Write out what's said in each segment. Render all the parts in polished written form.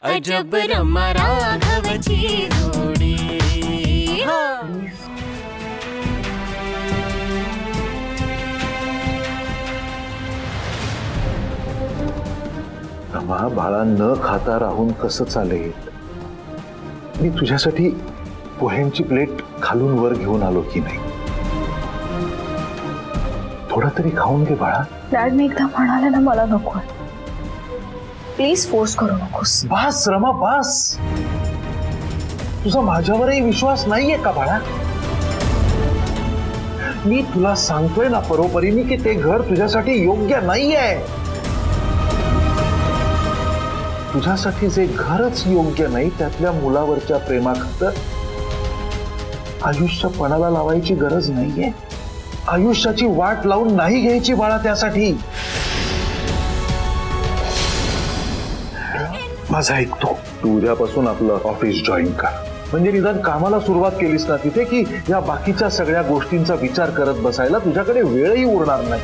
अजब रमा राघवची जोडी। रमा बाळा न खाता राहून कसं चालेल? मी तुझ्यासाठी पोह्यांची प्लेट खालून वर घेऊन आलो की नाही? थोडा तरी खाऊन घे बाळा। डॅड मी एकदा म्हणाले ना मला नको, प्लीज फोर्स करू नकोस। बस रमा बस, तुझा माझ्यावरही विश्वास नाहीये का बाळा? मी तुला सांगतोय ना परोपरीने की ते घर तुझ्यासाठी योग्य नाहीये। तुझ्यासाठी जे घरच योग्य नाही त्यातल्या मुलावरच्या प्रेमाखातर आयुष्य पणाला लावायची गरज नाहीये। आयुष्याची वाट लावून नाही घ्यायची बाळा त्यासाठी। माझा ऐकतो, तू उद्यापासून आपलं ऑफिस जॉईन कर, म्हणजे निदान कामाला सुरुवात केलीस ना तिथे की या बाकीच्या सगळ्या गोष्टींचा विचार करत बसायला तुझ्याकडे वेळही उरणार नाही।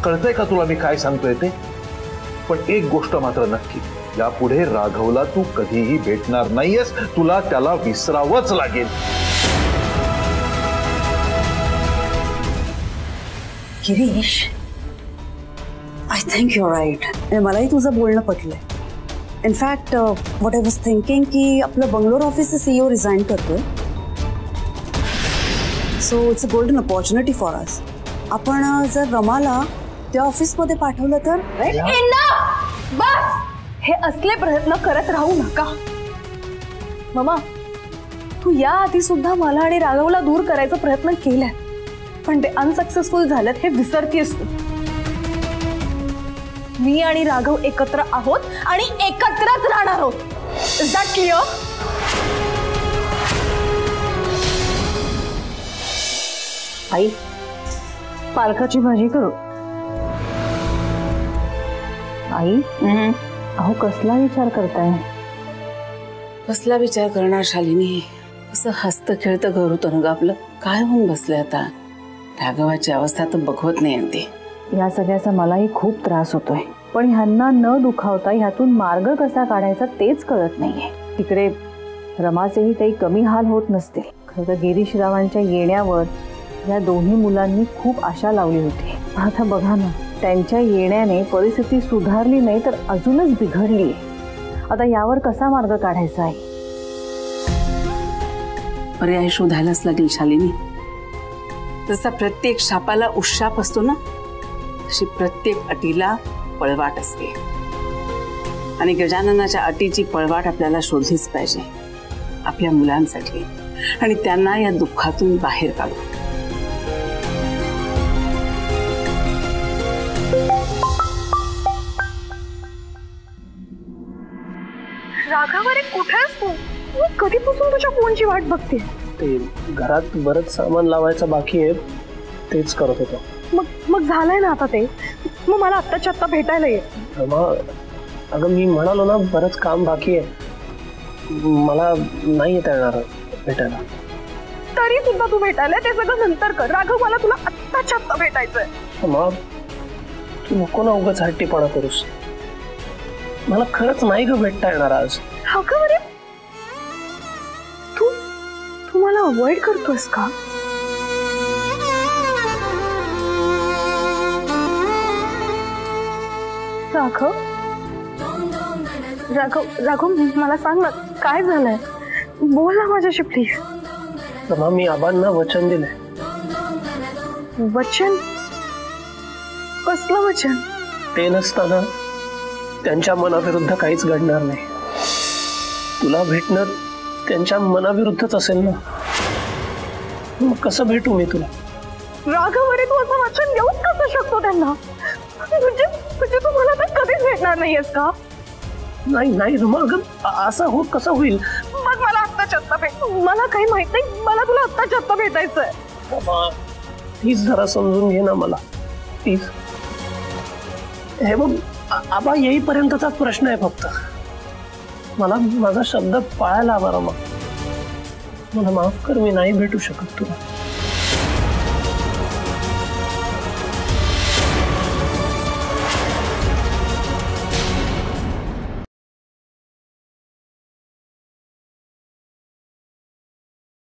कळतंय का तुला मी काय सांगतोय ते? पण एक गोष्ट मात्र नक्की, यापुढे राघवला तू कधीही भेटणार नाहीयेस, तुला त्याला विसरावंच लागेल। Girish, I think you are right. मलाही तुझं बोलणं पटलंय। In fact what I was thinking की आपलं बंगलोर ऑफिसचं CEO रिझाईन करतोय, so it's a golden opportunity for us. आपण जर रमाला त्या ऑफिसमध्ये पाठवलं तर? बस हे असले प्रयत्न करत राहू नका। ममा, तू या आधी सुद्धा मला आणि राघवला दूर करायचा प्रयत्न केलाय, पण ते अनसक्सेसफुल झालेत हे विसरतीयस तू। मी आणि राघव एकत्र आहोत आणि एकत्रच राहणार आहोत। Is that clear? आई, पालकाची भाजी करू। आई, अहो कसला विचार करताय? कसला विचार करणार शालिनी? असं हसतं खेळतं घर होतं ना ग आपलं, काय होऊन बसलंय आता? राघवाची अवस्था तर बघवत नाही अगदी। या सगळ्याचा मलाही खूप त्रास होतोय, पण ह्यांना न दुखावता ह्यातून मार्ग कसा काढायचा तेच कळत नाहीये। तिकडे रमाचेही काही कमी हाल होत नसतील। खरं तर गिरीशरावांच्या येण्यावर या दोन्ही मुलांनी खूप आशा लावली होती। आता बघा ना, त्यांच्या येण्याने परिस्थिती सुधारली नाही तर अजूनच बिघडली। आता यावर कसा मार्ग काढायचा आहे? पर्याय शोधायलाच लागेल शालिनी। जसा प्रत्येक शापाला उशाप असतो ना, तशी प्रत्येक अटीला पळवाट असते, आणि गजाननाच्या अटीची पळवाट आपल्याला शोधलीच पाहिजे आपल्या मुलांसाठी, आणि त्यांना या दुःखातून बाहेर काढू। राघव, अरे कुठेस तू? मी कधीपासून तुझ्या फोनची वाट बघते। ते घरात बरंच सामान लावायचं बाकी आहे, तेच करत होतो। मग झालंय ना आता ते? मग मला आत्ताच्या आत्ता भेटायला ये। अगं मी म्हणालो ना बरंच काम बाकी आहे, मला नाही येता येणार भेटायला। तरी सुद्धा तू भेटायला ते सगळं नंतर कर। राघव, मला तुला आत्ताच्या आत्ता भेटायचंय। मग तू नको ना उगाच हट्टीपणा करूस, मला खरंच नाही ग भेटता येणार आज। राघव, अरे तू मला अवॉइड करतोस का? राघव, राघव, राघव, मला सांग ना काय झालंय? बोल ना माझ्याशी प्लीज। रमा, मी आबांना वचन दिलंय। वचन? कसलं वचन? ते नसताना त्यांच्या मनाविरुद्ध काहीच घडणार नाही। तुला भेटणं त्यांच्या मनाविरुद्धच असेल ना, मग कसं भेटू मी तुला? राघव, अरे तू असं वचन देऊच कसं शकतो त्यांना? म्हणजे तू मला तर कधीच भेटणार नाहीयेस का? नाही नाही रमा, असं हो कसं होईल? मग मला आत्ताच्या आत्ता भेट। मला काही माहित नाही, मला तुला आत्ताच्या आत्ता भेटायचंय। प्लीज जरा समजून घे ना मला, प्लीज। हे बघ, आबा येईपर्यंतचाच प्रश्न आहे फक्त। मला माझा शब्द पाळायला हवा रमा, मला माफ कर, मी नाही भेटू शकत तुला।